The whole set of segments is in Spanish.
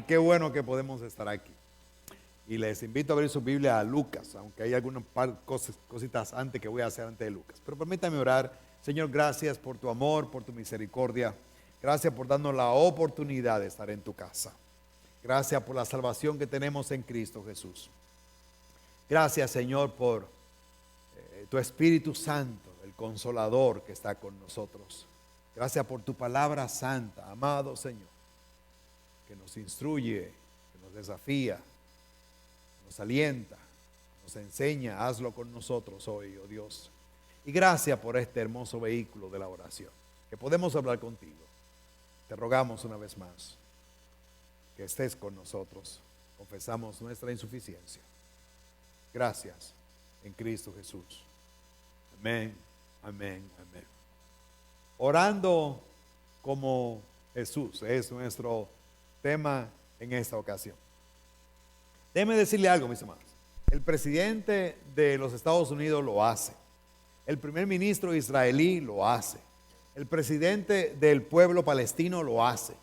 Y qué bueno que podemos estar aquí. Y les invito a abrir su Biblia a Lucas, aunque hay algunas cositas antes que voy a hacer antes de Lucas. Pero permítame orar. Señor, gracias por tu amor, por tu misericordia. Gracias por darnos la oportunidad de estar en tu casa. Gracias por la salvación que tenemos en Cristo Jesús. Gracias, Señor, por tu Espíritu Santo, el Consolador que está con nosotros. Gracias por tu palabra santa, amado Señor, que nos instruye, que nos desafía, nos alienta, nos enseña. Hazlo con nosotros hoy, oh Dios. Y gracias por este hermoso vehículo de la oración, que podemos hablar contigo. Te rogamos una vez más que estés con nosotros. Confesamos nuestra insuficiencia. Gracias en Cristo Jesús. Amén, amén, amén. Orando como Jesús es nuestro tema en esta ocasión. Déjeme decirle algo, mis amados. El presidente de los Estados Unidos lo hace. El primer ministro israelí lo hace. El presidente del pueblo palestino lo hace.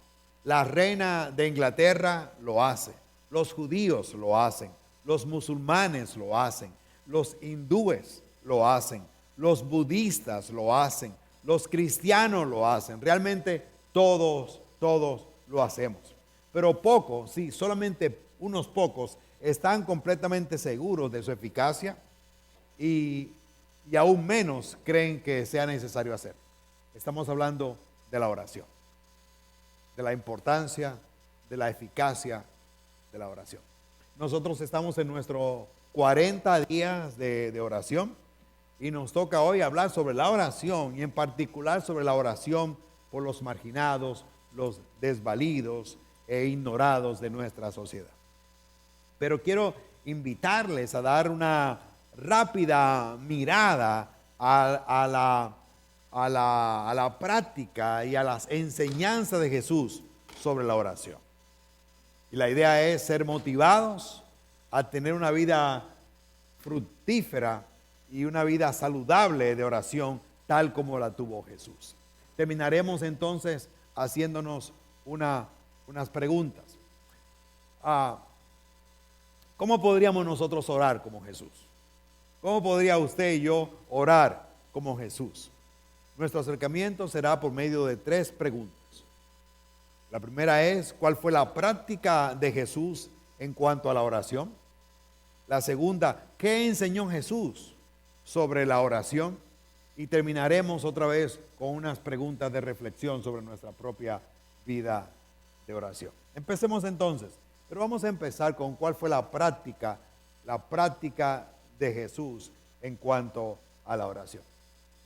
La reina de Inglaterra lo hace. Los judíos lo hacen. Los musulmanes lo hacen. Los hindúes lo hacen. Los budistas lo hacen. Los cristianos lo hacen. Realmente todos lo hacemos. Pero pocos, sí, solamente unos pocos están completamente seguros de su eficacia y aún menos creen que sea necesario hacer. Estamos hablando de la oración, de la importancia, de la eficacia de la oración. Nosotros estamos en nuestros 40 días de oración y nos toca hoy hablar sobre la oración y en particular sobre la oración por los marginados, los desvalidos e ignorados de nuestra sociedad. Pero quiero invitarles a dar una rápida mirada a la práctica y a las enseñanzas de Jesús sobre la oración. Y la idea es ser motivados a tener una vida fructífera y una vida saludable de oración tal como la tuvo Jesús. Terminaremos entonces haciéndonos unas preguntas. ¿Cómo podríamos nosotros orar como Jesús? ¿Cómo podría usted y yo orar como Jesús? Nuestro acercamiento será por medio de 3 preguntas. La primera es, ¿cuál fue la práctica de Jesús en cuanto a la oración? La segunda, ¿qué enseñó Jesús sobre la oración? Y terminaremos otra vez con unas preguntas de reflexión sobre nuestra propia vida de oración. Empecemos entonces, pero vamos a empezar con cuál fue la práctica de Jesús en cuanto a la oración.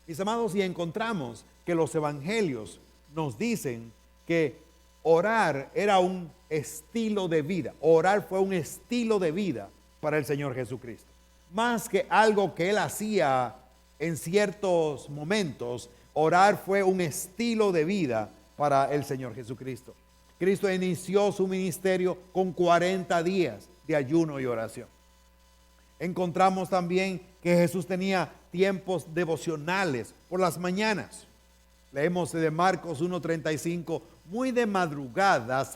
Mis amados, y encontramos que los evangelios nos dicen que orar era un estilo de vida. Orar fue un estilo de vida para el Señor Jesucristo. Más que algo que Él hacía en ciertos momentos, orar fue un estilo de vida para el Señor Jesucristo. Cristo inició su ministerio con 40 días de ayuno y oración. Encontramos también que Jesús tenía tiempos devocionales por las mañanas. Leemos de Marcos 1:35, muy de madrugada,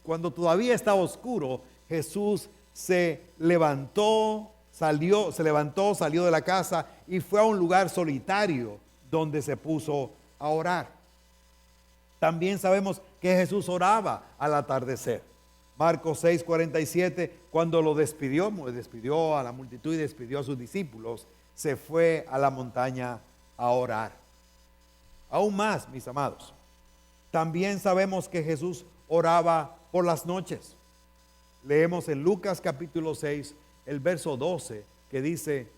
cuando todavía estaba oscuro, Jesús se levantó, salió de la casa y fue a un lugar solitario donde se puso a orar. También sabemos que Jesús oraba al atardecer. Marcos 6:47, cuando lo despidió a la multitud y despidió a sus discípulos, se fue a la montaña a orar. Aún más, mis amados, también sabemos que Jesús oraba por las noches. Leemos en Lucas capítulo 6, el verso 12, que dice,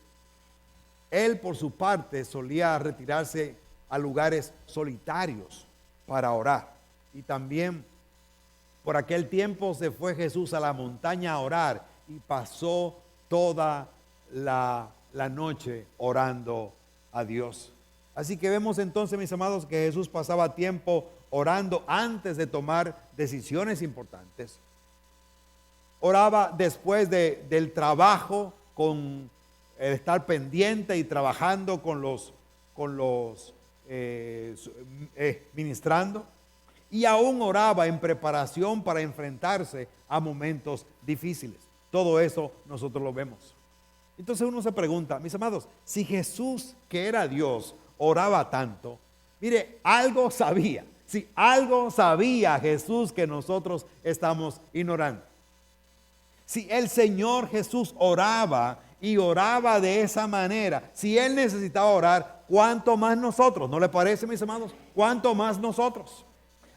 Él por su parte solía retirarse a lugares solitarios para orar. Y también por aquel tiempo se fue Jesús a la montaña a orar y pasó toda la noche orando a Dios. Así que vemos entonces, mis amados, que Jesús pasaba tiempo orando antes de tomar decisiones importantes. Oraba después del trabajo, con el estar pendiente y trabajando con los ministrando. y aún oraba en preparación para enfrentarse a momentos difíciles. Todo eso nosotros lo vemos. Entonces uno se pregunta, mis amados, si Jesús, que era Dios, oraba tanto, mire, algo sabía. Si algo sabía Jesús que nosotros estamos ignorando. Si el Señor Jesús oraba y oraba de esa manera, si Él necesitaba orar, ¿cuánto más nosotros? ¿No le parece, mis amados? ¿Cuánto más nosotros?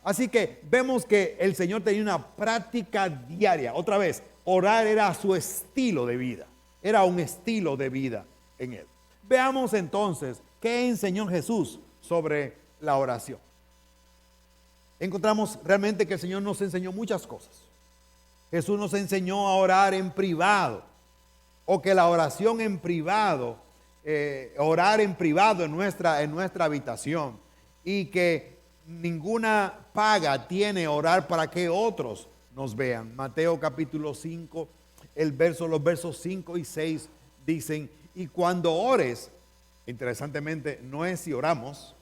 Así que vemos que el Señor tenía una práctica diaria. Otra vez, orar era su estilo de vida. Era un estilo de vida en Él. Veamos entonces qué enseñó Jesús sobre la oración. Encontramos realmente que el Señor nos enseñó muchas cosas. Jesús nos enseñó a orar en privado, o que la oración en privado, orar en privado en nuestra habitación, y que ninguna paga tiene orar para que otros nos vean. Mateo capítulo 5, los versos 5 y 6 dicen, y cuando ores, interesantemente, no es si oramos,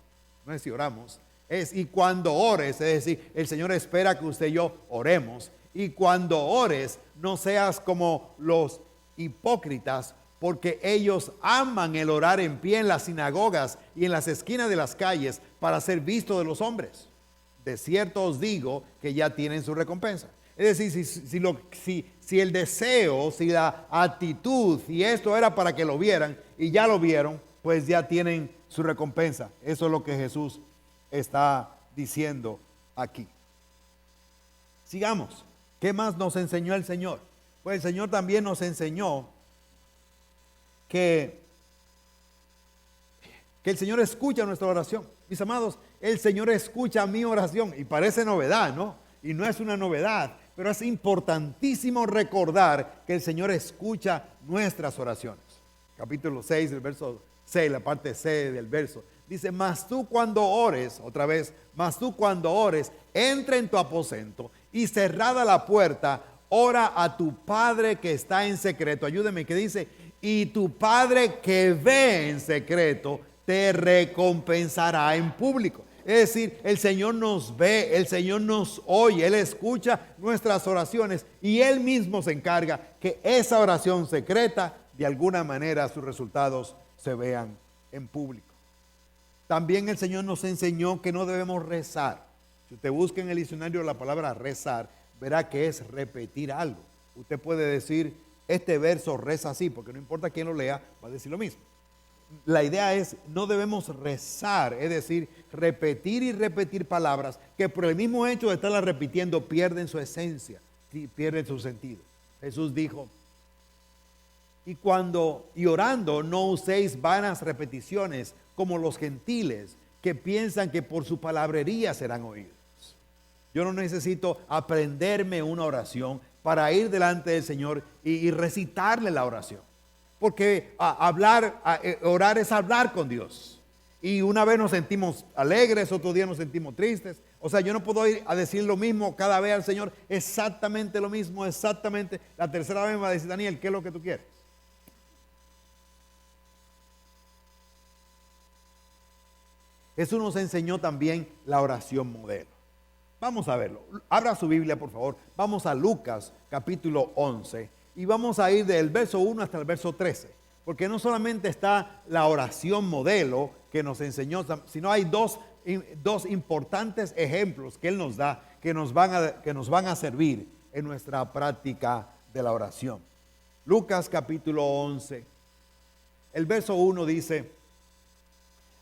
es y cuando ores, es decir, el Señor espera que usted y yo oremos. Y cuando ores, no seas como los hipócritas, porque ellos aman el orar en pie en las sinagogas y en las esquinas de las calles para ser visto de los hombres. De cierto os digo que ya tienen su recompensa. Es decir, si el deseo, si la actitud, y esto era para que lo vieran y ya lo vieron, pues ya tienen su recompensa. Eso es lo que Jesús está diciendo aquí. Sigamos. ¿Qué más nos enseñó el Señor? Pues el Señor también nos enseñó que el Señor escucha nuestra oración. Mis amados, el Señor escucha mi oración. Y parece novedad, ¿no? Y no es una novedad, pero es importantísimo recordar que el Señor escucha nuestras oraciones. Capítulo 6, el verso 6, la parte C del verso. Dice, mas tú cuando ores, otra vez, mas tú cuando ores, entra en tu aposento y cerrada la puerta, ora a tu Padre que está en secreto. Ayúdeme, que dice, y tu Padre que ve en secreto, te recompensará en público. Es decir, el Señor nos ve, el Señor nos oye, Él escucha nuestras oraciones y Él mismo se encarga que esa oración secreta, de alguna manera, sus resultados se vean en público. También el Señor nos enseñó que no debemos rezar. Si usted busca en el diccionario la palabra rezar, verá que es repetir algo. Usted puede decir, este verso reza así, porque no importa quién lo lea, va a decir lo mismo. La idea es, no debemos rezar, es decir, repetir y repetir palabras que por el mismo hecho de estarlas repitiendo pierden su esencia, pierden su sentido. Jesús dijo, y orando no uséis vanas repeticiones como los gentiles que piensan que por su palabrería serán oídos. Yo no necesito aprenderme una oración para ir delante del Señor y recitarle la oración. Porque orar es hablar con Dios. Y una vez nos sentimos alegres, otro día nos sentimos tristes. O sea, yo no puedo ir a decir lo mismo cada vez al Señor, exactamente lo mismo, exactamente. La tercera vez me va a decir, Daniel, ¿qué es lo que tú quieres? Jesús nos enseñó también la oración modelo. Vamos a verlo. Abra su Biblia, por favor. Vamos a Lucas, capítulo 11. Y vamos a ir del verso 1 hasta el verso 13. Porque no solamente está la oración modelo que nos enseñó, sino hay dos importantes ejemplos que Él nos da que nos van a servir en nuestra práctica de la oración. Lucas, capítulo 11. El verso 1 dice,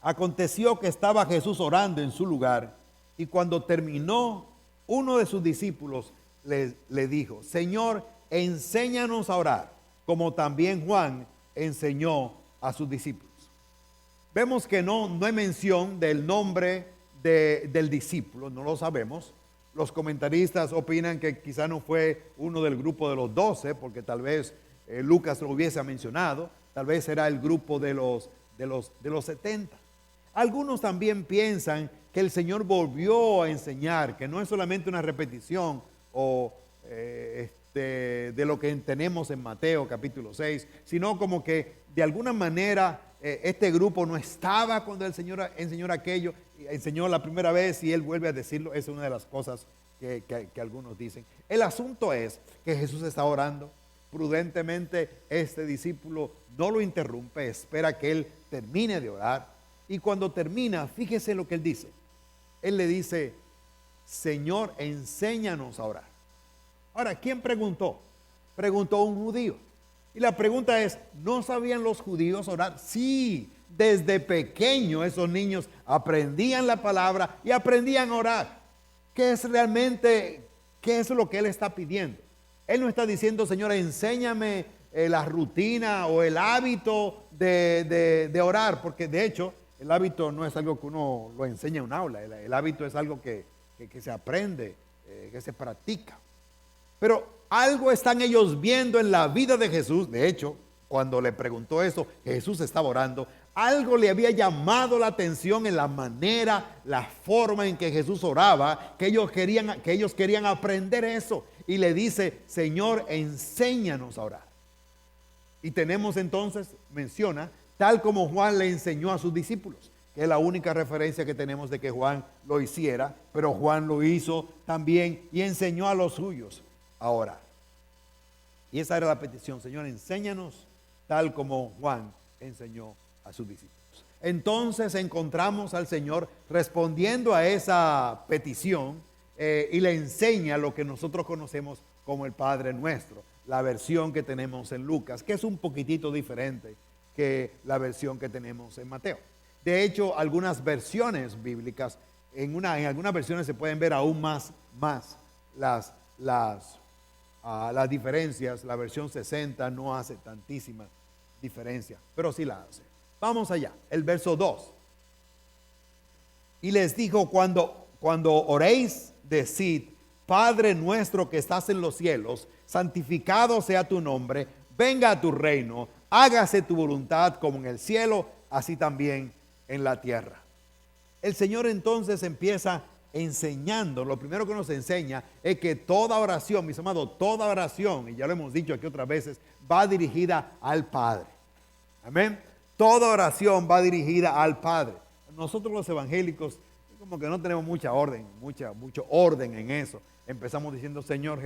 aconteció que estaba Jesús orando en su lugar, y cuando terminó, uno de sus discípulos le dijo, Señor, enséñanos a orar, como también Juan enseñó a sus discípulos. Vemos que no hay mención del nombre del discípulo, no lo sabemos. Los comentaristas opinan que quizá no fue uno del grupo de los 12, porque tal vez Lucas lo hubiese mencionado, tal vez era el grupo de los 70. Algunos también piensan que el Señor volvió a enseñar, que no es solamente una repetición de lo que tenemos en Mateo capítulo 6, sino como que de alguna manera este grupo no estaba cuando el Señor enseñó aquello, enseñó la primera vez y Él vuelve a decirlo. Es una de las cosas que algunos dicen. El asunto es que Jesús está orando. Prudentemente este discípulo no lo interrumpe, espera que Él termine de orar. Y cuando termina, fíjese lo que Él dice. Él le dice: Señor, enséñanos a orar. Ahora, ¿quién preguntó? Preguntó un judío. Y la pregunta es, ¿no sabían los judíos orar? Sí, desde pequeño esos niños aprendían la palabra y aprendían a orar. ¿Qué es realmente, qué es lo que Él está pidiendo? Él no está diciendo: Señor, enséñame la rutina o el hábito de orar, porque de hecho el hábito no es algo que uno lo enseña en un aula. El hábito es algo que se aprende, que se practica. Pero algo están ellos viendo en la vida de Jesús. De hecho, cuando le preguntó eso, Jesús estaba orando. Algo le había llamado la atención en la manera, la forma en que Jesús oraba, que ellos querían aprender eso. Y le dice: Señor, enséñanos a orar. Y tenemos entonces, menciona, tal como Juan le enseñó a sus discípulos, que es la única referencia que tenemos de que Juan lo hiciera, pero Juan lo hizo también y enseñó a los suyos a orar. Y esa era la petición: Señor, enséñanos tal como Juan enseñó a sus discípulos. Entonces encontramos al Señor respondiendo a esa petición y le enseña lo que nosotros conocemos como el Padre Nuestro, la versión que tenemos en Lucas, que es un poquitito diferente que la versión que tenemos en Mateo. De hecho, algunas versiones bíblicas, en algunas versiones se pueden ver aún más las diferencias. La versión 60 no hace tantísima diferencia, pero sí la hace. Vamos allá, el verso 2. Y les dijo: cuando oréis, decid: Padre nuestro que estás en los cielos, santificado sea tu nombre, venga a tu reino, hágase tu voluntad como en el cielo, así también en la tierra. El Señor entonces empieza enseñando. Lo primero que nos enseña es que toda oración, mis amados, toda oración, y ya lo hemos dicho aquí otras veces, va dirigida al Padre. Amén. Toda oración va dirigida al Padre. Nosotros los evangélicos como que no tenemos mucho orden en eso. Empezamos diciendo Señor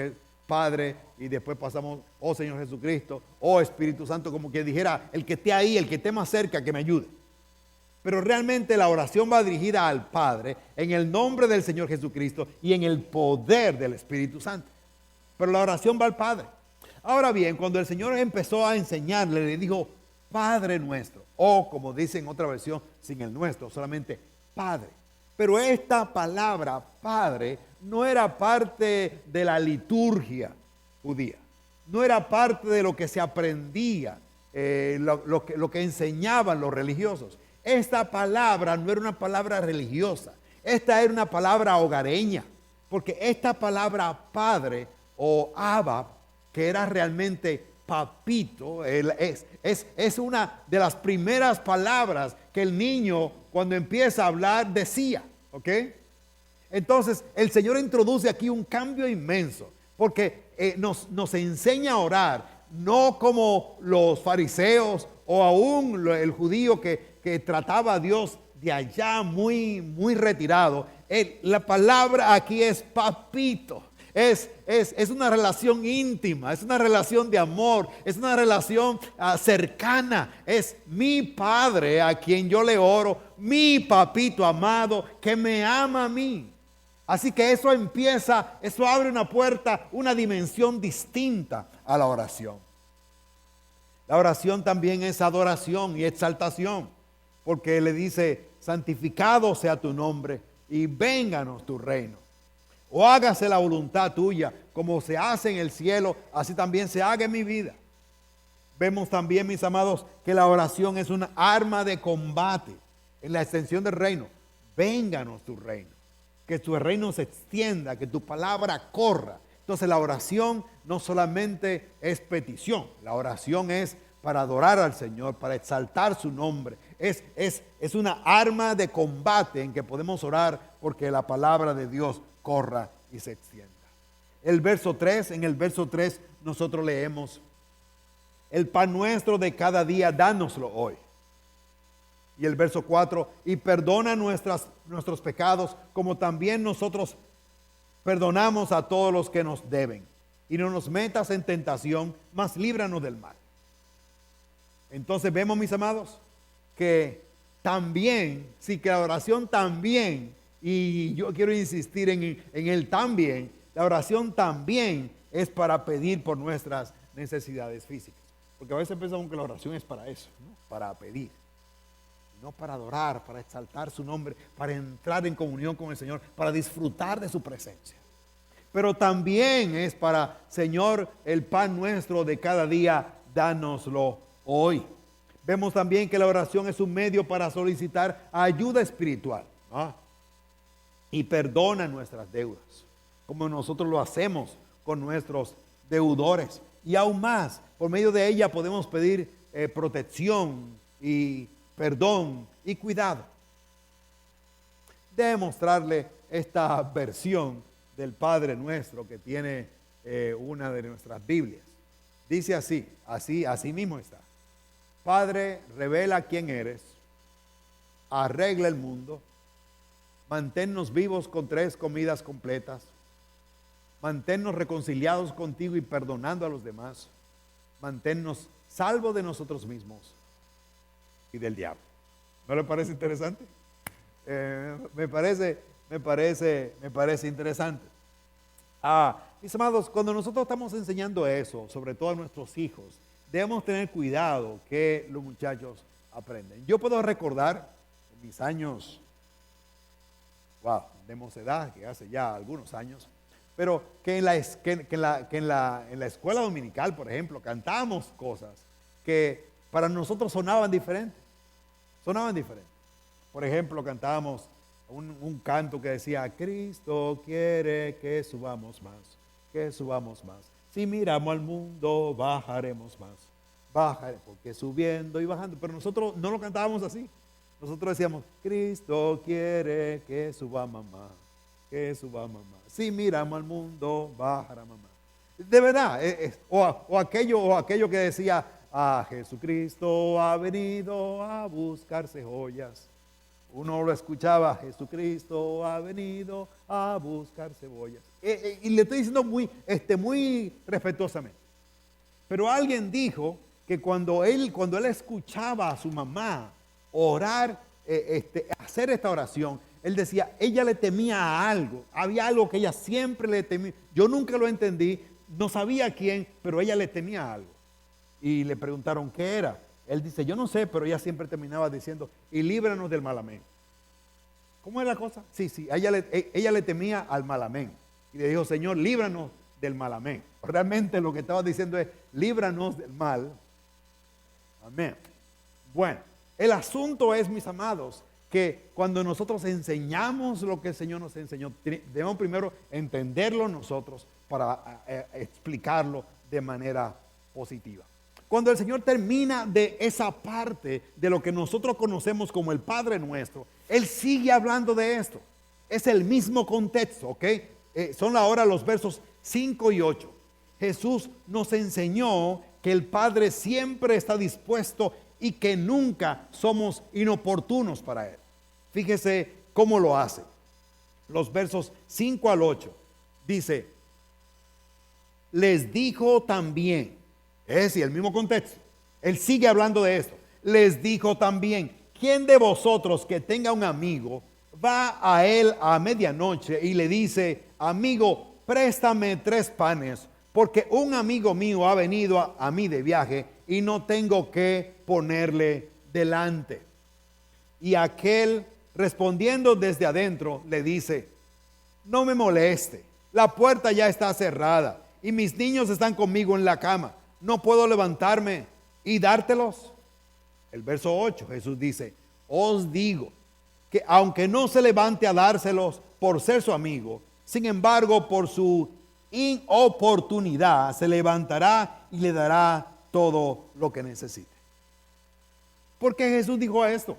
Padre, y después pasamos: oh Señor Jesucristo, oh Espíritu Santo, como que dijera el que esté ahí, el que esté más cerca, que me ayude. Pero realmente la oración va dirigida al Padre en el nombre del Señor Jesucristo y en el poder del Espíritu Santo. Pero la oración va al Padre. Ahora bien, cuando el Señor empezó a enseñarle, le dijo: Padre nuestro, o como dice en otra versión, sin el nuestro, solamente Padre. Pero esta palabra Padre no era parte de la liturgia judía, no era parte de lo que se aprendía, lo que enseñaban los religiosos. Esta palabra no era una palabra religiosa, esta era una palabra hogareña, porque esta palabra Padre o Abba, que era realmente papito, es una de las primeras palabras que el niño, cuando empieza a hablar, decía. ¿Ok? Entonces el Señor introduce aquí un cambio inmenso, porque nos enseña a orar, no como los fariseos o aún el judío que trataba a Dios de allá muy retirado. La palabra aquí es papito. Es una relación íntima, es una relación de amor, es una relación cercana. Es mi Padre a quien yo le oro, mi papito amado que me ama a mí. Así que eso abre una puerta, una dimensión distinta a la oración. La oración también es adoración y exaltación, porque le dice: santificado sea tu nombre y vénganos tu reino. O hágase la voluntad tuya, como se hace en el cielo, así también se haga en mi vida. Vemos también, mis amados, que la oración es una arma de combate en la extensión del reino. Vénganos tu reino, que tu reino se extienda, que tu palabra corra. Entonces la oración no solamente es petición, la oración es para adorar al Señor, para exaltar su nombre. Es una arma de combate en que podemos orar porque la palabra de Dios corra y se extienda. En el verso 3 nosotros leemos: el pan nuestro de cada día, dánoslo hoy. Y el verso 4, y perdona nuestros pecados, como también nosotros perdonamos a todos los que nos deben. Y no nos metas en tentación, mas líbranos del mal. Entonces vemos, mis amados, que también, sí, que la oración también, y yo quiero insistir en el también, la oración también es para pedir por nuestras necesidades físicas. Porque a veces pensamos que la oración es para eso, ¿no? Para pedir, no para adorar, para exaltar su nombre, para entrar en comunión con el Señor, para disfrutar de su presencia. Pero también es para, Señor, el pan nuestro de cada día, dánoslo hoy. Vemos también que la oración es un medio para solicitar ayuda espiritual, ¿no? Y perdona nuestras deudas, como nosotros lo hacemos con nuestros deudores. Y aún más, por medio de ella podemos pedir protección y perdón y cuidado. Debe mostrarle esta versión del Padre Nuestro que tiene una de nuestras Biblias. Dice así mismo está. Padre, revela quién eres, arregla el mundo, manténnos vivos con 3 comidas completas, manténnos reconciliados contigo y perdonando a los demás, manténnos salvos de nosotros mismos y del diablo. ¿No le parece interesante? Me parece interesante. Mis amados, cuando nosotros estamos enseñando eso, sobre todo a nuestros hijos, debemos tener cuidado que los muchachos aprenden. Yo puedo recordar en mis años, de mocedad, que hace ya algunos años, pero que en la escuela dominical, por ejemplo, cantábamos cosas que para nosotros sonaban diferentes. Por ejemplo, cantábamos un canto que decía: Cristo quiere que subamos más. Si miramos al mundo, bajaremos más. Porque subiendo y bajando. Pero nosotros no lo cantábamos así. Nosotros decíamos: Cristo quiere que subamos más. Si miramos al mundo, bajará más. De verdad, o aquello que decía: Jesucristo ha venido a buscarse joyas. Uno lo escuchaba: Jesucristo ha venido a buscar cebollas. Y le estoy diciendo muy respetuosamente. Pero alguien dijo que cuando él escuchaba a su mamá orar, hacer esta oración, él decía, ella le temía a algo. Había algo que ella siempre le temía. Yo nunca lo entendí, no sabía quién, pero ella le temía a algo. Y le preguntaron qué era. Él dice, yo no sé, pero ella siempre terminaba diciendo, y líbranos del mal amén. ¿Cómo es la cosa? Sí, ella le temía al mal amén. Y le dijo, Señor, líbranos del mal amén. Realmente lo que estaba diciendo es, líbranos del mal amén. Bueno, el asunto es, mis amados, que cuando nosotros enseñamos lo que el Señor nos enseñó, debemos primero entenderlo nosotros para explicarlo de manera positiva. Cuando el Señor termina de esa parte de lo que nosotros conocemos como el Padre Nuestro, Él sigue hablando de esto. Es el mismo contexto, ¿ok? Son ahora los versos 5 y 8. Jesús nos enseñó que el Padre siempre está dispuesto y que nunca somos inoportunos para Él. Fíjese cómo lo hace. Los versos 5 al 8. Dice, les dijo también, es decir, el mismo contexto. Él sigue hablando de esto. Les dijo también, ¿quién de vosotros que tenga un amigo va a él a medianoche y le dice, amigo, préstame 3 panes, porque un amigo mío ha venido a mí de viaje y no tengo que ponerle delante? Y aquel, respondiendo desde adentro, le dice, no me moleste, la puerta ya está cerrada y mis niños están conmigo en la cama. No puedo levantarme y dártelos. El verso 8, Jesús dice, os digo que aunque no se levante a dárselos por ser su amigo, sin embargo, por su inoportunidad se levantará y le dará todo lo que necesite. ¿Por qué Jesús dijo esto?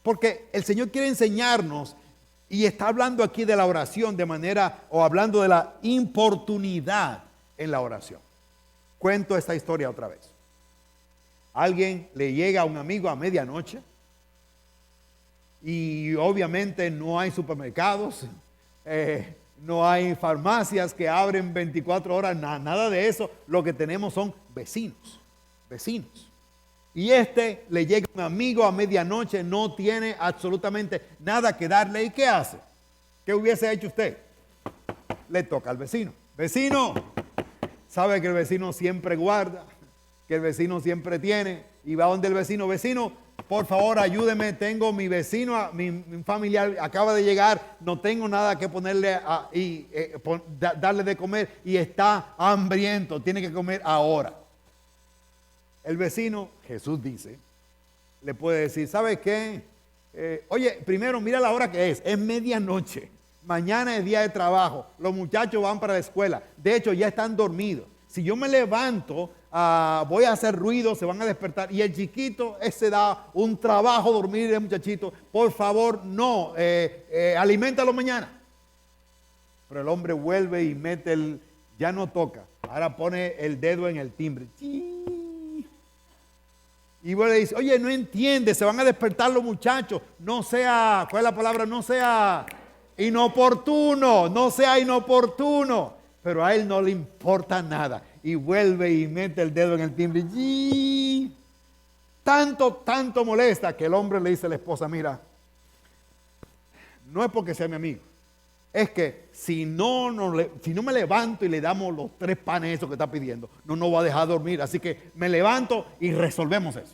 Porque el Señor quiere enseñarnos y está hablando aquí de la oración de manera, o hablando de la importunidad en la oración. Cuento esta historia otra vez. Alguien le llega a un amigo a medianoche y obviamente no hay supermercados, no hay farmacias que abren 24 horas, nada de eso. Lo que tenemos son vecinos. Y le llega un amigo a medianoche, no tiene absolutamente nada que darle. ¿Y qué hace? ¿Qué hubiese hecho usted? Le toca al vecino. Vecino, sabe que el vecino siempre guarda, que el vecino siempre tiene, y va donde el vecino. Vecino, por favor, ayúdeme, tengo mi vecino, mi familiar acaba de llegar, no tengo nada que ponerle darle de comer y está hambriento, tiene que comer ahora. El vecino, Jesús dice, le puede decir, ¿sabe qué? Oye, primero mira la hora que es medianoche, mañana es día de trabajo, los muchachos van para la escuela, de hecho ya están dormidos. Si yo me levanto, voy a hacer ruido, se van a despertar. Y el chiquito, ese da un trabajo dormir, el muchachito. Por favor, no, aliméntalo mañana. Pero el hombre vuelve y mete ya no toca, ahora pone el dedo en el timbre. Y vuelve y dice, oye, no entiende, se van a despertar los muchachos. No sea, ¿cuál es la palabra? No sea inoportuno, Pero a él no le importa nada. Y vuelve y mete el dedo en el timbre. Tanto molesta que el hombre le dice a la esposa, mira, no es porque sea mi amigo. Es que si no me levanto y le damos los 3 panes esos que está pidiendo, no va a dejar dormir. Así que me levanto y resolvemos eso.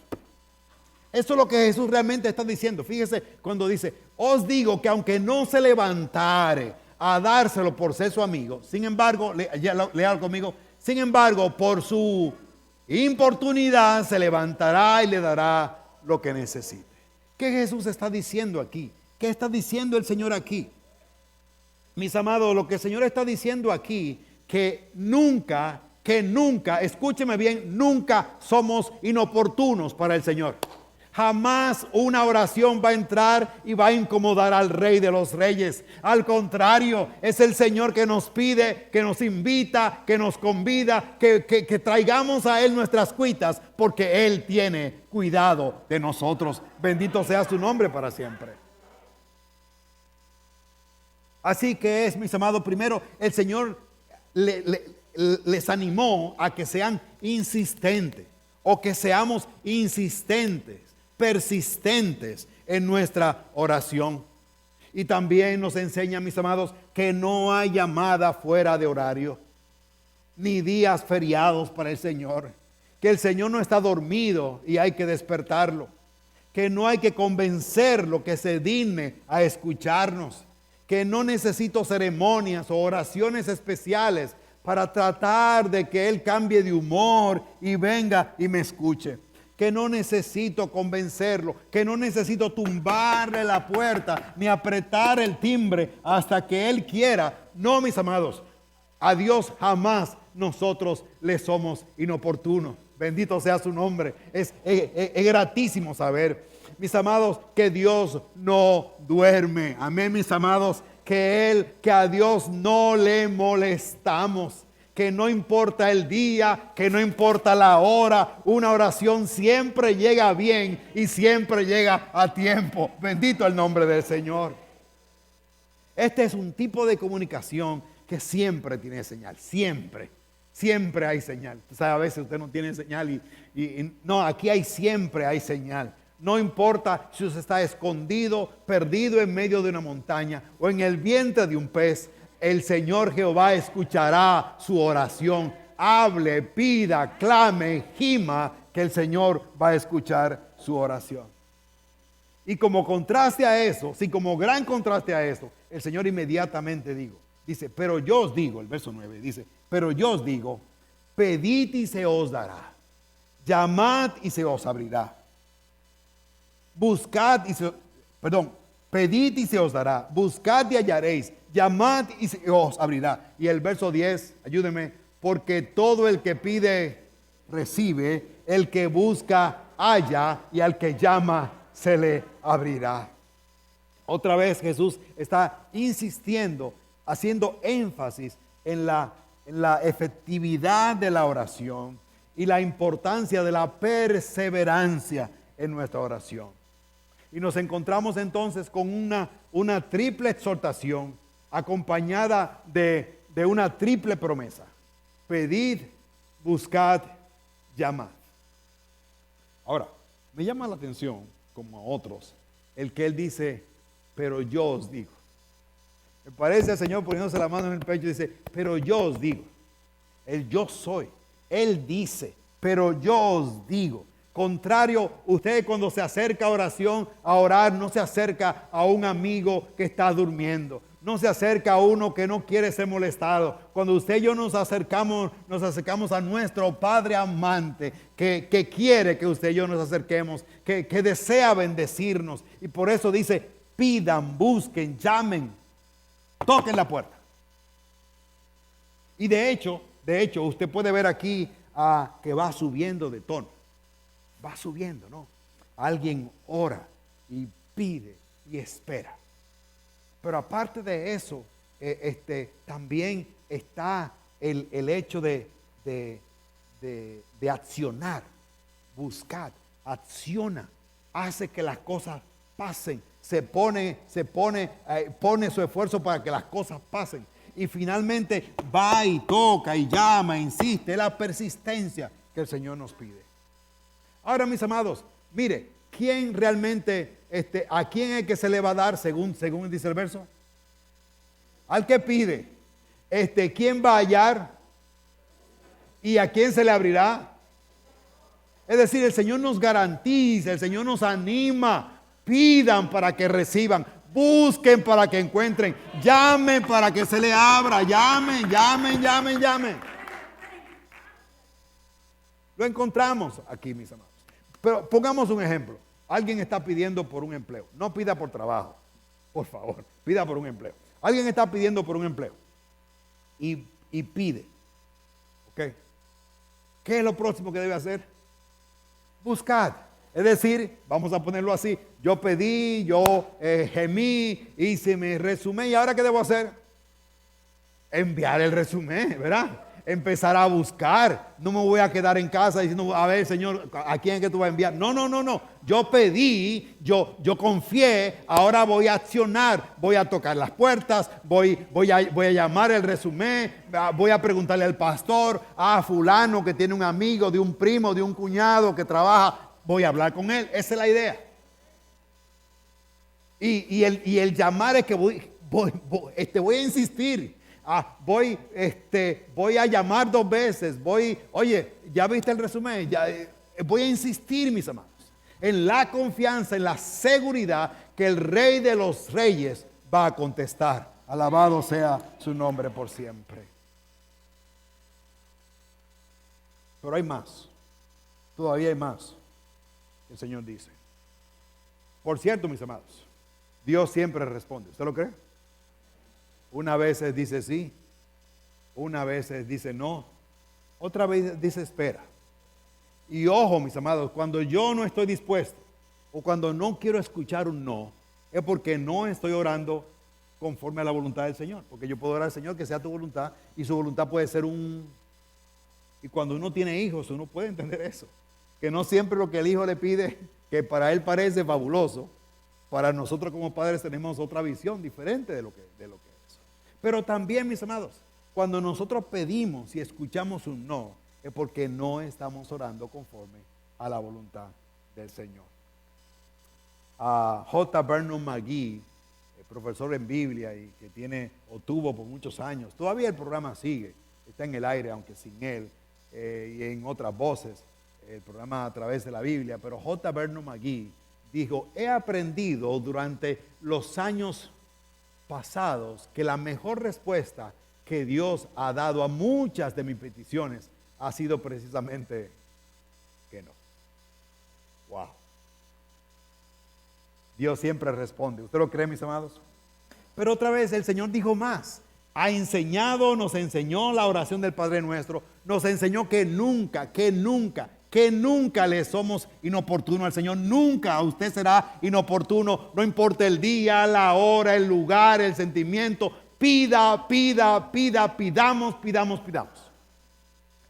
Eso es lo que Jesús realmente está diciendo. Fíjese cuando dice, os digo que aunque no se levantare a dárselo por ser su amigo, sin embargo, lea conmigo, sin embargo, por su importunidad se levantará y le dará lo que necesite. ¿Qué Jesús está diciendo aquí? ¿Qué está diciendo el Señor aquí? Mis amados, lo que el Señor está diciendo aquí, que nunca, escúcheme bien, nunca somos inoportunos para el Señor. Jamás una oración va a entrar y va a incomodar al Rey de los Reyes. Al contrario, es el Señor que nos pide, que nos invita, que nos convida, que traigamos a Él nuestras cuitas, porque Él tiene cuidado de nosotros. Bendito sea su nombre para siempre. Así que mis amados, primero el Señor les animó a que sean insistentes, o que seamos insistentes, persistentes en nuestra oración. Y también nos enseña, mis amados, que no hay llamada fuera de horario, ni días feriados para el Señor, que el Señor no está dormido y hay que despertarlo, que no hay que convencerlo que se digne a escucharnos, que no necesito ceremonias o oraciones especiales para tratar de que Él cambie de humor y venga y me escuche. Que no necesito convencerlo, que no necesito tumbarle la puerta ni apretar el timbre hasta que Él quiera. No, mis amados, a Dios jamás nosotros le somos inoportunos. Bendito sea su nombre. Es gratísimo saber, mis amados, que Dios no duerme. Amén, mis amados, que a Dios no le molestamos. Que no importa el día, que no importa la hora, una oración siempre llega bien y siempre llega a tiempo. Bendito el nombre del Señor. Este es un tipo de comunicación que siempre tiene señal, siempre hay señal. O sea, a veces usted no tiene señal no, aquí siempre hay señal. No importa si usted está escondido, perdido en medio de una montaña o en el vientre de un pez. El Señor Jehová escuchará su oración. Hable, pida, clame, gima, que el Señor va a escuchar su oración. Y como contraste a eso, como gran contraste a eso, el Señor inmediatamente dice, pero yo os digo, el verso 9 dice, pero yo os digo, pedid y se os dará, llamad y se os abrirá, pedid y se os dará, buscad y hallaréis, llamad y se os abrirá. Y el verso 10, ayúdeme, porque todo el que pide, recibe, el que busca, halla, y al que llama, se le abrirá. Otra vez Jesús está insistiendo, haciendo énfasis en la efectividad de la oración y la importancia de la perseverancia en nuestra oración. Y nos encontramos entonces con una triple exhortación acompañada de una triple promesa. Pedid, buscad, llamad. Ahora, me llama la atención, como a otros, el que él dice, pero yo os digo. Me parece al Señor poniéndose la mano en el pecho y dice, pero yo os digo. El yo soy. Él dice, pero yo os digo. Contrario, usted cuando se acerca a oración, a orar, no se acerca a un amigo que está durmiendo. No se acerca a uno que no quiere ser molestado. Cuando usted y yo nos acercamos a nuestro Padre amante, que quiere que usted y yo nos acerquemos, que desea bendecirnos. Y por eso dice, pidan, busquen, llamen, toquen la puerta. Y de hecho, usted puede ver aquí que va subiendo de tono. Va subiendo, ¿no? Alguien ora y pide y espera. Pero aparte de eso, también está el hecho de accionar, buscar, acciona, hace que las cosas pasen, pone su esfuerzo para que las cosas pasen. Y finalmente va y toca y llama, insiste, es la persistencia que el Señor nos pide. Ahora, mis amados, mire, ¿quién realmente, a quién es que se le va a dar según dice el verso? Al que pide. ¿Quién va a hallar? ¿Y a quién se le abrirá? Es decir, el Señor nos garantiza, el Señor nos anima. Pidan para que reciban, busquen para que encuentren, llamen para que se le abra, llamen. Lo encontramos aquí, mis amados. Pero pongamos un ejemplo. Alguien está pidiendo por un empleo. No pida por trabajo, por favor, pida por un empleo. Alguien está pidiendo por un empleo y pide. ¿Ok? ¿Qué es lo próximo que debe hacer? Buscad. Es decir, vamos a ponerlo así, yo pedí, yo gemí, hice mi resumen, ¿y ahora qué debo hacer? Enviar el resumen, ¿verdad? Empezar a buscar. No me voy a quedar en casa diciendo, a ver, Señor, ¿a quién es que tú vas a enviar? No. Yo pedí, yo confié, ahora voy a accionar, voy a tocar las puertas, voy a llamar el resumen, voy a preguntarle al pastor, a fulano que tiene un amigo, de un primo, de un cuñado que trabaja, voy a hablar con él. Esa es la idea. Y el llamar es que voy a insistir. Voy a llamar 2 veces. Oye, ¿ya viste el resumen? Voy a insistir, mis amados, en la confianza, en la seguridad que el Rey de los Reyes va a contestar. Alabado sea su nombre por siempre. Pero hay más. Todavía hay más. El Señor dice. Por cierto, mis amados, Dios siempre responde. ¿Usted lo cree? Una vez dice sí, una vez dice no, otra vez dice espera. Y ojo, mis amados, cuando yo no estoy dispuesto o cuando no quiero escuchar un no, es porque no estoy orando conforme a la voluntad del Señor. Porque yo puedo orar al Señor que sea tu voluntad y su voluntad puede ser Y cuando uno tiene hijos, uno puede entender eso. Que no siempre lo que el hijo le pide, que para él parece fabuloso, para nosotros como padres tenemos otra visión diferente de lo que es. Pero también, mis amados, cuando nosotros pedimos y escuchamos un no, es porque no estamos orando conforme a la voluntad del Señor. J. Vernon McGee, profesor en Biblia y que tuvo por muchos años, todavía el programa sigue, está en el aire aunque sin él, y en otras voces, el programa a través de la Biblia, pero J. Vernon McGee dijo, he aprendido durante los años pasados que la mejor respuesta que Dios ha dado a muchas de mis peticiones ha sido precisamente que no. Wow. Dios siempre responde. ¿Usted lo cree, mis amados? Pero otra vez el Señor dijo más. Nos enseñó la oración del Padre Nuestro, nos enseñó que nunca le somos inoportuno al Señor. Nunca a usted será inoportuno, no importa el día, la hora, el lugar, el sentimiento. Pidamos.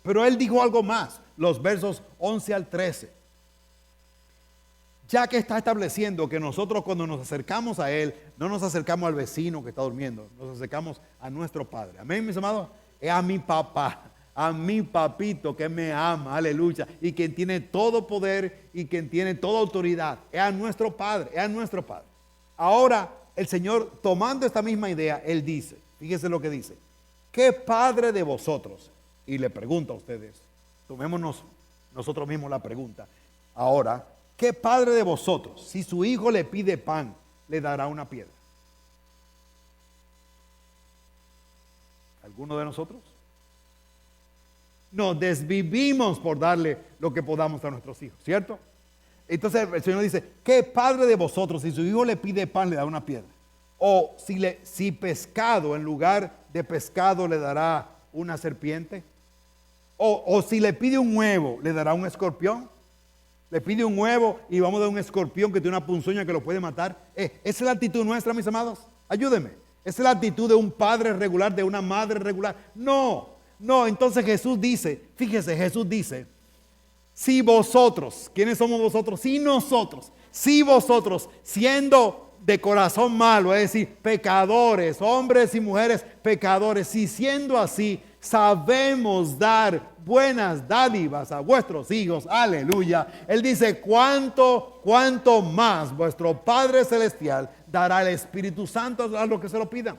Pero Él dijo algo más, los versos 11 al 13. Ya que está estableciendo que nosotros cuando nos acercamos a Él, no nos acercamos al vecino que está durmiendo, nos acercamos a nuestro Padre. Amén, mis amados. Es a mi papá, a mi papito que me ama, aleluya, y quien tiene todo poder y quien tiene toda autoridad. Es a nuestro Padre, es a nuestro Padre. Ahora, el Señor, tomando esta misma idea, Él dice, fíjese lo que dice, ¿qué padre de vosotros? Y le pregunta a ustedes, tomémonos nosotros mismos la pregunta. Ahora, ¿qué padre de vosotros, si su hijo le pide pan, le dará una piedra? ¿Alguno de nosotros? Nos desvivimos por darle lo que podamos a nuestros hijos, ¿cierto? Entonces el Señor dice, ¿qué padre de vosotros, si su hijo le pide pan, le da una piedra? O si pescado, en lugar de pescado, le dará una serpiente. O si le pide un huevo, le dará un escorpión. Le pide un huevo y vamos a dar un escorpión que tiene una punzoña que lo puede matar. Esa es la actitud nuestra, mis amados. Ayúdenme. Esa es la actitud de un padre regular, de una madre regular. No, entonces Jesús dice, fíjese, Jesús dice, si vosotros, ¿quiénes somos vosotros? Si vosotros, siendo de corazón malo, es decir, pecadores, hombres y mujeres pecadores, si siendo así, sabemos dar buenas dádivas a vuestros hijos, aleluya. Él dice, ¿cuánto más vuestro Padre Celestial dará el Espíritu Santo a los que se lo pidan?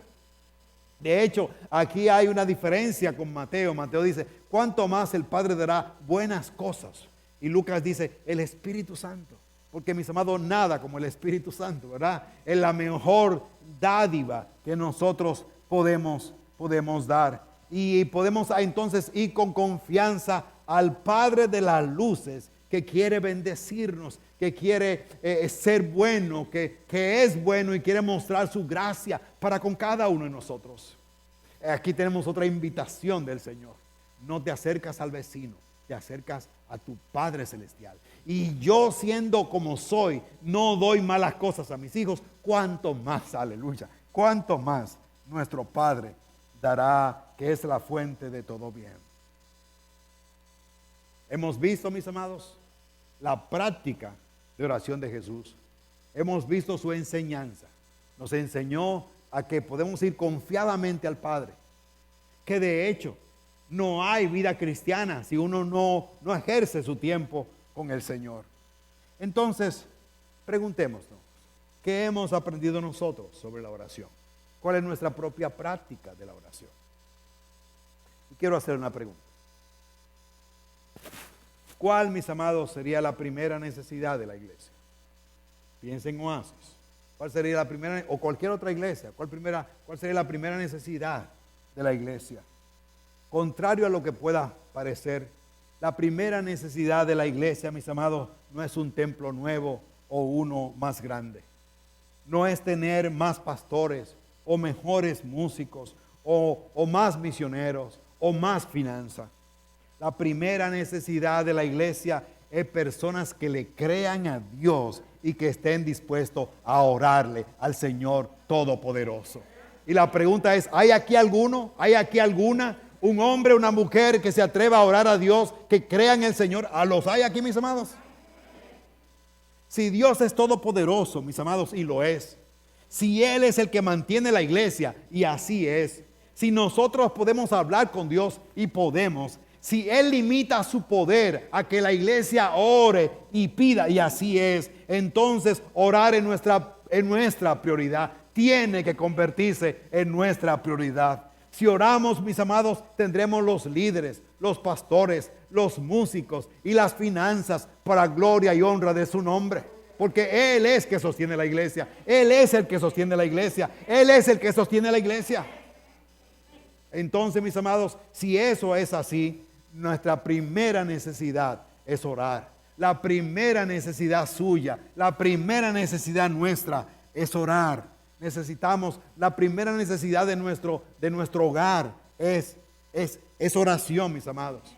De hecho, aquí hay una diferencia con Mateo. Mateo dice, ¿cuánto más el Padre dará buenas cosas? Y Lucas dice, el Espíritu Santo. Porque, mis amados, nada como el Espíritu Santo, ¿verdad? Es la mejor dádiva que nosotros podemos dar. Y podemos entonces ir con confianza al Padre de las luces, que quiere bendecirnos, que quiere ser bueno, que es bueno y quiere mostrar su gracia para con cada uno de nosotros. Aquí tenemos otra invitación del Señor. No te acercas al vecino, te acercas a tu Padre Celestial. Y yo, siendo como soy, no doy malas cosas a mis hijos. ¿Cuánto más, aleluya? ¿Cuánto más nuestro Padre dará, que es la fuente de todo bien? Hemos visto, mis amados, la práctica de oración de Jesús. Hemos visto su enseñanza. Nos enseñó a que podemos ir confiadamente al Padre. Que de hecho no hay vida cristiana si uno no ejerce su tiempo con el Señor. Entonces, preguntémonos, ¿qué hemos aprendido nosotros sobre la oración? ¿Cuál es nuestra propia práctica de la oración? Y quiero hacer una pregunta. ¿Cuál, mis amados, sería la primera necesidad de la iglesia? Piensen en Oasis. ¿Cuál sería la primera, o cualquier otra iglesia? ¿Cuál sería la primera necesidad de la iglesia? Contrario a lo que pueda parecer, la primera necesidad de la iglesia, mis amados, no es un templo nuevo o uno más grande. No es tener más pastores o mejores músicos o más misioneros o más finanzas. La primera necesidad de la iglesia es personas que le crean a Dios y que estén dispuestos a orarle al Señor Todopoderoso. Y la pregunta es, ¿hay aquí alguno? ¿Hay aquí alguna? Un hombre, una mujer que se atreva a orar a Dios, que crea en el Señor. ¿Los hay aquí, mis amados? Si Dios es todopoderoso, mis amados, y lo es. Si Él es el que mantiene la iglesia, y así es. Si nosotros podemos hablar con Dios, y podemos. Si Él limita su poder a que la iglesia ore y pida, y así es, entonces orar en nuestra prioridad tiene que convertirse en nuestra prioridad. Si oramos, mis amados, tendremos los líderes, los pastores, los músicos y las finanzas para gloria y honra de su nombre. Porque Él es que sostiene la iglesia. Él es el que sostiene la iglesia. Él es el que sostiene la iglesia. Entonces, mis amados, si eso es así, nuestra primera necesidad es orar. La primera necesidad suya, la primera necesidad nuestra es orar. Necesitamos, la primera necesidad de nuestro hogar es oración, mis amados.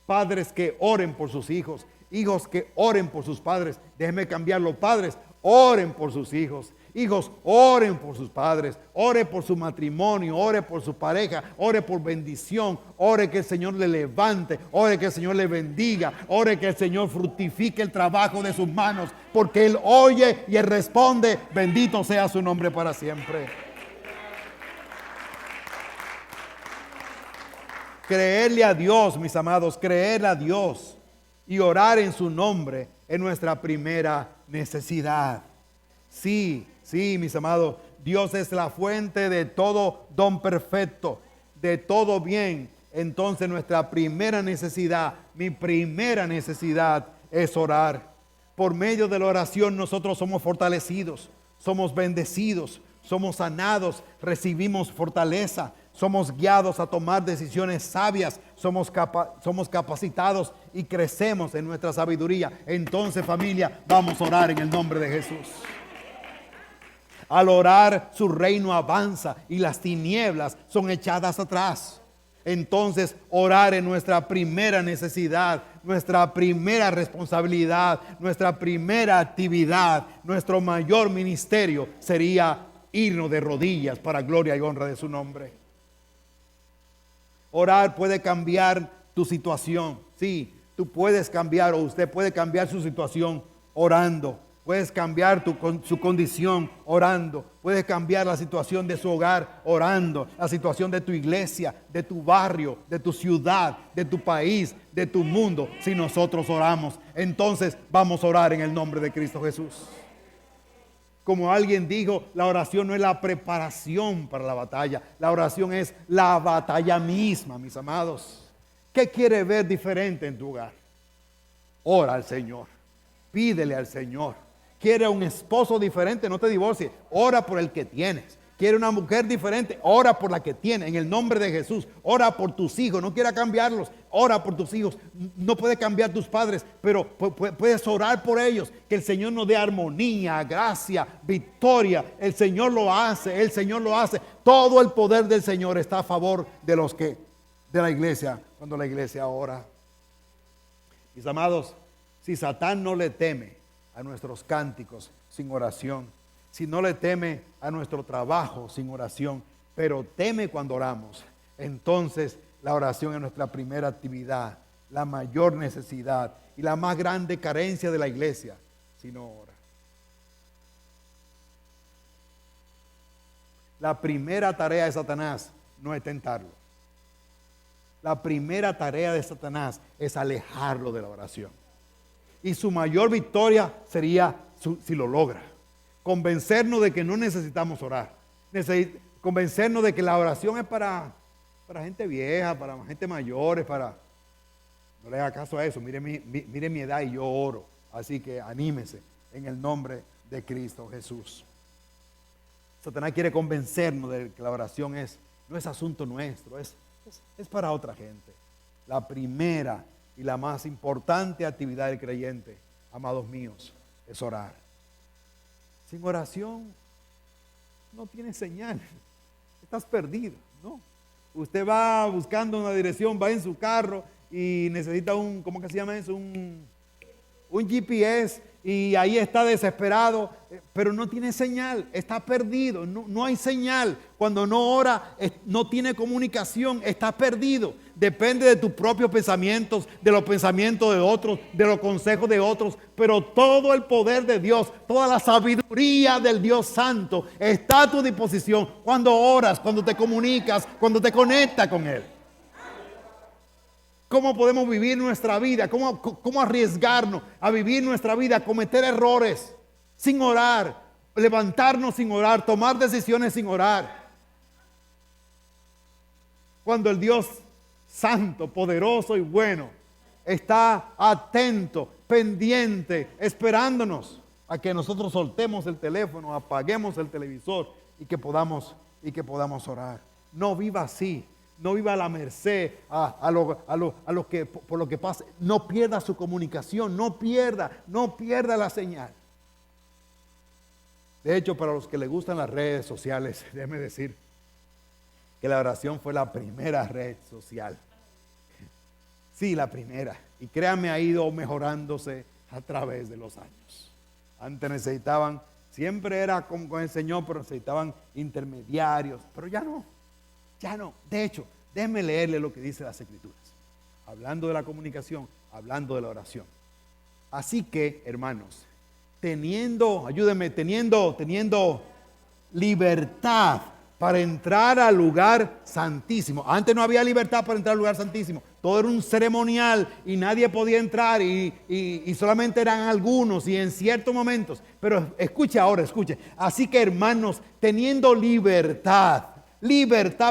Padres que oren por sus hijos, hijos que oren por sus padres. Déjenme cambiarlo, padres, oren por sus hijos. Hijos, oren por sus padres, ore por su matrimonio, ore por su pareja, ore por bendición, ore que el Señor le levante, ore que el Señor le bendiga, ore que el Señor fructifique el trabajo de sus manos, porque Él oye y Él responde. Bendito sea su nombre para siempre. Creerle a Dios, mis amados, creerle a Dios y orar en su nombre es nuestra primera necesidad. Sí, mis amados, Dios es la fuente de todo don perfecto, de todo bien. Entonces nuestra primera necesidad, mi primera necesidad es orar. Por medio de la oración nosotros somos fortalecidos, somos bendecidos, somos sanados, recibimos fortaleza, somos guiados a tomar decisiones sabias, somos capacitados y crecemos en nuestra sabiduría. Entonces, familia, vamos a orar en el nombre de Jesús. Al orar, su reino avanza y las tinieblas son echadas atrás. Entonces, orar es nuestra primera necesidad, nuestra primera responsabilidad, nuestra primera actividad, nuestro mayor ministerio sería irnos de rodillas para gloria y honra de su nombre. Orar puede cambiar tu situación. Sí, tú puedes cambiar, o usted puede cambiar su situación orando. Puedes cambiar su condición orando. Puedes cambiar la situación de su hogar orando. La situación de tu iglesia, de tu barrio, de tu ciudad, de tu país, de tu mundo. Si nosotros oramos, entonces vamos a orar en el nombre de Cristo Jesús. Como alguien dijo, la oración no es la preparación para la batalla. La oración es la batalla misma, mis amados. ¿Qué quiere ver diferente en tu hogar? Ora al Señor. Pídele al Señor. ¿Quiere un esposo diferente? No te divorcies. Ora por el que tienes. ¿Quiere una mujer diferente? Ora por la que tiene. En el nombre de Jesús. Ora por tus hijos. No quiera cambiarlos. Ora por tus hijos. No puede cambiar tus padres, pero puedes orar por ellos. Que el Señor nos dé armonía, gracia, victoria. El Señor lo hace. El Señor lo hace. Todo el poder del Señor está a favor de los que, de la iglesia, cuando la iglesia ora. Mis amados, si Satán no le teme a nuestros cánticos sin oración, si no le teme a nuestro trabajo sin oración, pero teme cuando oramos, entonces la oración es nuestra primera actividad, la mayor necesidad y la más grande carencia de la iglesia si no ora. La primera tarea de Satanás no es tentarlo. La primera tarea de Satanás es alejarlo de la oración. Y su mayor victoria sería si lo logra. Convencernos de que no necesitamos orar. Convencernos de que la oración es para gente vieja, para gente mayor, no le haga caso a eso. Mire mi edad y yo oro. Así que anímese en el nombre de Cristo Jesús. Satanás quiere convencernos de que la oración no es asunto nuestro, es para otra gente. La primera y la más importante actividad del creyente, amados míos, es orar. Sin oración no tiene señal. Estás perdido, ¿no? Usted va buscando una dirección, va en su carro y necesita ¿cómo que se llama eso? Un GPS, y ahí está desesperado, pero no tiene señal, está perdido, no hay señal. Cuando no ora, no tiene comunicación, está perdido. Depende de tus propios pensamientos, de los pensamientos de otros, de los consejos de otros, pero todo el poder de Dios, toda la sabiduría del Dios Santo está a tu disposición cuando oras, cuando te comunicas, cuando te conectas con Él. ¿Cómo podemos vivir nuestra vida? ¿Cómo arriesgarnos a vivir nuestra vida, a cometer errores sin orar, levantarnos sin orar, tomar decisiones sin orar? Cuando el Dios Santo, poderoso y bueno está atento, pendiente, esperándonos a que nosotros soltemos el teléfono, apaguemos el televisor y que podamos orar. No viva así. No viva a la merced a lo que por lo que pase. No pierda su comunicación, no pierda la señal. De hecho, para los que les gustan las redes sociales, déjeme decir que la oración fue la primera red social. Sí, la primera. Y créanme, ha ido mejorándose a través de los años. Antes necesitaban Siempre era con el Señor, pero necesitaban intermediarios. Pero ya no. De hecho, déjenme leerle lo que dice las Escrituras. Hablando de la comunicación, hablando de la oración. Así que, hermanos, teniendo libertad para entrar al lugar santísimo. Antes no había libertad para entrar al lugar santísimo. Todo era un ceremonial y nadie podía entrar y solamente eran algunos y en ciertos momentos. Pero escuche ahora. Así que, hermanos, teniendo libertad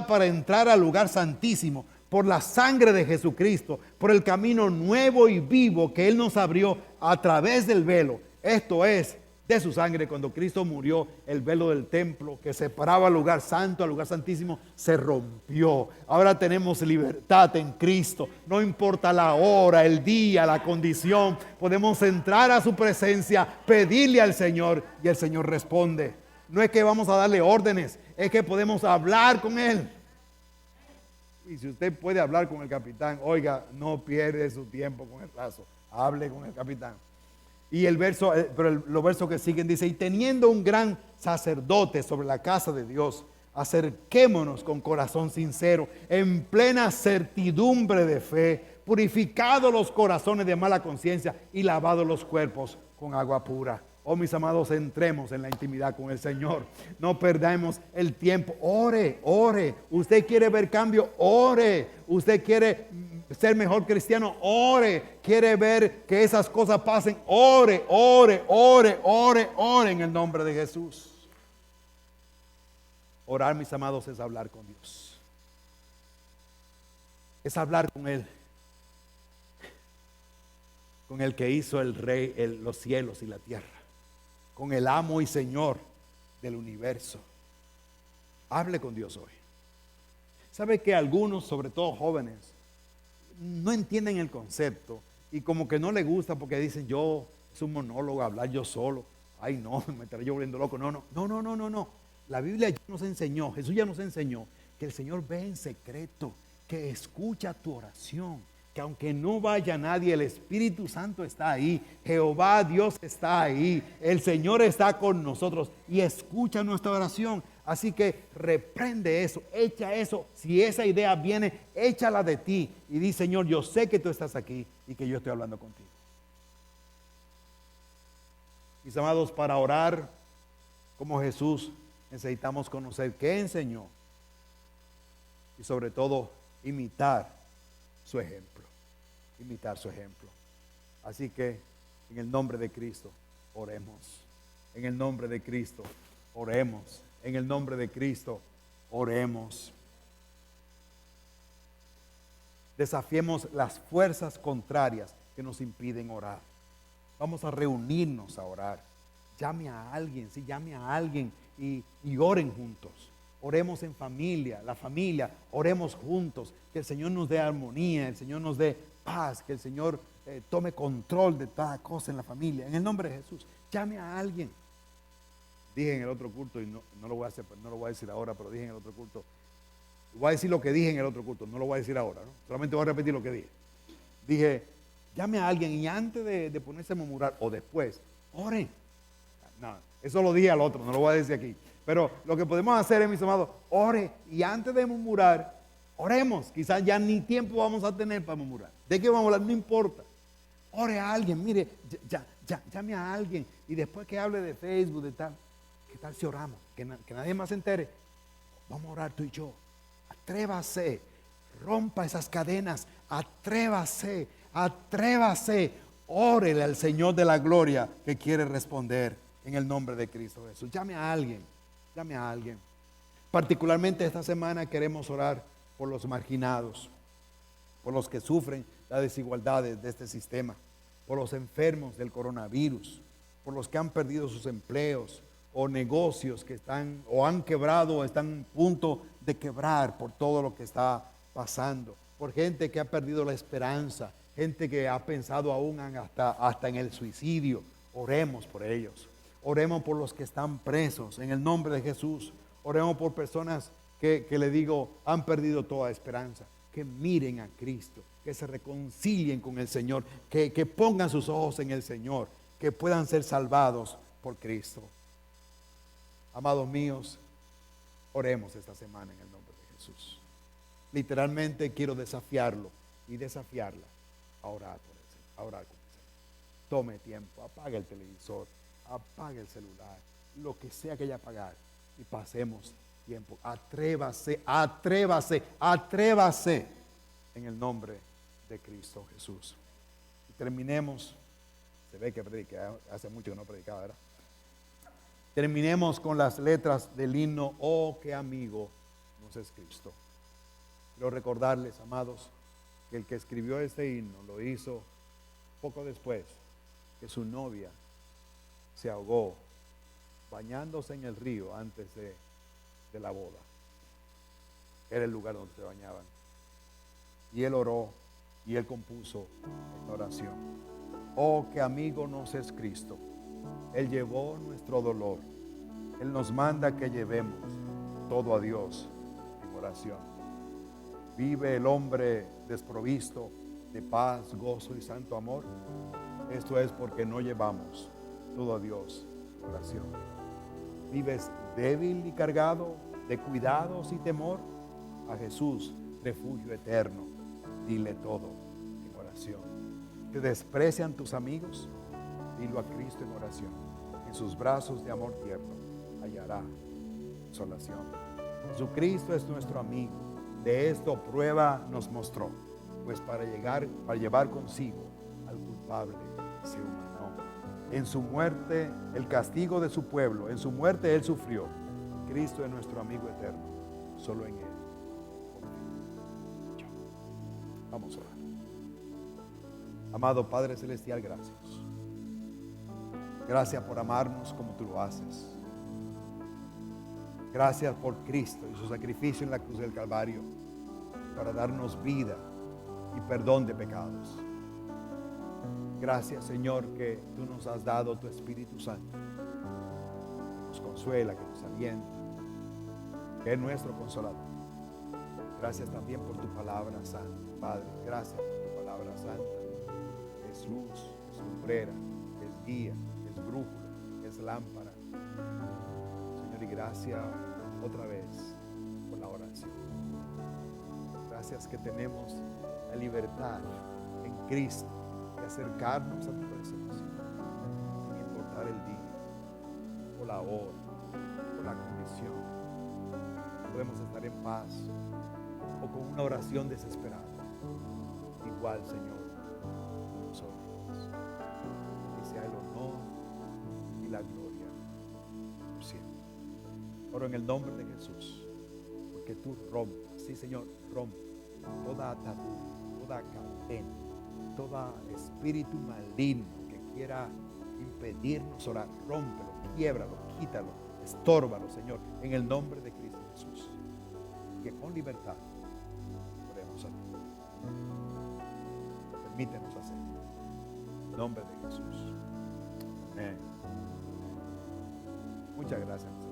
para entrar al lugar santísimo por la sangre de Jesucristo, por el camino nuevo y vivo que Él nos abrió a través del velo. Esto es, de su sangre. Cuando Cristo murió, el velo del templo que separaba el lugar santo al lugar santísimo se rompió. Ahora tenemos libertad en Cristo. No importa la hora, el día, la condición. Podemos entrar a su presencia, pedirle al Señor y el Señor responde. No es que vamos a darle órdenes, es que podemos hablar con Él. Y si usted puede hablar con el capitán, oiga, no pierde su tiempo con el raso. Hable con el capitán. Y los versos que siguen dice, y teniendo un gran sacerdote sobre la casa de Dios, acerquémonos con corazón sincero, en plena certidumbre de fe, purificados los corazones de mala conciencia y lavados los cuerpos con agua pura. Oh, mis amados, entremos en la intimidad con el Señor. No perdamos el tiempo. Ore. Usted quiere ver cambio, ore. Usted quiere ser mejor cristiano, ore. Quiere ver que esas cosas pasen, ore en el nombre de Jesús. Orar, mis amados, es hablar con Dios. Es hablar con Él. Con el que hizo el rey, los cielos y la tierra. Con el amo y Señor del universo. Hable con Dios hoy. ¿Sabe que algunos, sobre todo jóvenes, no entienden el concepto y como que no les gusta porque dicen es un monólogo, hablar yo solo? Ay no, me estaré yo volviendo loco. No. La Biblia ya nos enseñó, Jesús ya nos enseñó que el Señor ve en secreto, que escucha tu oración. Que aunque no vaya nadie, el Espíritu Santo está ahí, Jehová Dios está ahí, el Señor está con nosotros y escucha nuestra oración. Así que reprende eso, echa eso. Si esa idea viene, échala de ti y di, Señor, yo sé que tú estás aquí y que yo estoy hablando contigo. Mis amados, para orar como Jesús necesitamos conocer qué enseñó y sobre todo imitar su ejemplo. Así que en el nombre de Cristo oremos. En el nombre de Cristo oremos. En el nombre de Cristo oremos. Desafiemos las fuerzas contrarias que nos impiden orar. Vamos a reunirnos a orar. Llame a alguien y oren juntos. Oremos en familia, oremos juntos, que el Señor nos dé armonía, el Señor nos dé paz, que el Señor tome control de toda cosa en la familia. En el nombre de Jesús, llame a alguien. Dije en el otro culto, y no lo voy a decir ahora, pero dije en el otro culto, voy a decir lo que dije en el otro culto, no lo voy a decir ahora, ¿no? Solamente voy a repetir lo que dije. Dije, llame a alguien y antes de ponerse a murmurar, o después, oren. No, eso lo dije al otro, no lo voy a decir aquí. Pero lo que podemos hacer es, mis amados, ore y antes de murmurar, oremos. Quizás ya ni tiempo vamos a tener para murmurar. ¿De qué vamos a hablar? No importa. Ore a alguien, mire, llame a alguien y después que hable de Facebook, de tal, ¿qué tal si oramos? Que nadie más se entere. Vamos a orar tú y yo. Atrévase, rompa esas cadenas, atrévase. Órele al Señor de la gloria que quiere responder en el nombre de Cristo Jesús. Llame a alguien. Particularmente esta semana queremos orar por los marginados, por los que sufren las desigualdades de este sistema, por los enfermos del coronavirus, por los que han perdido sus empleos o negocios que están o han quebrado o están a punto de quebrar por todo lo que está pasando, por gente que ha perdido la esperanza, gente que ha pensado aún hasta en el suicidio. Oremos por ellos. Oremos por los que están presos en el nombre de Jesús. Oremos por personas que le digo han perdido toda esperanza. Que miren a Cristo, que se reconcilien con el Señor, que pongan sus ojos en el Señor, que puedan ser salvados por Cristo. Amados míos, oremos esta semana en el nombre de Jesús. Literalmente quiero desafiarlo y desafiarla a orar por el Señor, a orar con el Señor. Tome tiempo, apague el televisor, apague el celular, lo que sea que haya que apagar, y pasemos tiempo. Atrévase, atrévase, atrévase en el nombre de Cristo Jesús. Y terminemos, se ve que prediqué, hace mucho que no predicaba, ¿verdad? Terminemos con las letras del himno, oh, qué amigo nos es Cristo. Quiero recordarles, amados, que el que escribió este himno lo hizo poco después que su novia se ahogó bañándose en el río antes de la boda. Era el lugar donde se bañaban. Y él oró y él compuso esta oración. Oh, qué amigo nos es Cristo. Él llevó nuestro dolor. Él nos manda que llevemos todo a Dios en oración. ¿Vive el hombre desprovisto de paz, gozo y santo amor? Esto es porque no llevamos todo a Dios en oración. ¿Vives débil y cargado de cuidados y temor? A Jesús, refugio eterno, dile todo en oración. ¿Te desprecian tus amigos? Dilo a Cristo en oración. En sus brazos de amor tierno hallará consolación. Jesucristo es nuestro amigo. De esto prueba nos mostró, pues para llevar consigo al culpable se humanó. En su muerte el castigo de su pueblo, en su muerte él sufrió. Cristo es nuestro amigo eterno, solo en él confío. Vamos a orar. Amado Padre Celestial, gracias. Gracias por amarnos como tú lo haces. Gracias por Cristo y su sacrificio en la cruz del Calvario para darnos vida y perdón de pecados. Gracias, Señor, que tú nos has dado tu Espíritu Santo, que nos consuela, que nos alienta, que es nuestro consolador. Gracias también por tu palabra santa, Padre. Gracias por tu palabra santa. Es luz, es lumbrera, es guía, es brújula, es lámpara. Señor, y gracias otra vez por la oración. Gracias que tenemos la libertad en Cristo de acercarnos a tu presencia, sin importar el día, o la hora, o la condición. Podemos estar en paz o con una oración desesperada. Igual, Señor, tú nos oyes. Que sea el honor y la gloria por siempre. Oro en el nombre de Jesús, porque tú rompas, sí, Señor, rompe toda atadura, toda cadena, todo espíritu maligno que quiera impedirnos orar. Rómpelo, quiebralo, quítalo, estórbalo, Señor, en el nombre de Cristo Jesús. Que con libertad oremos a ti. Permítenos hacer. En el nombre de Jesús. Amén. Muchas gracias.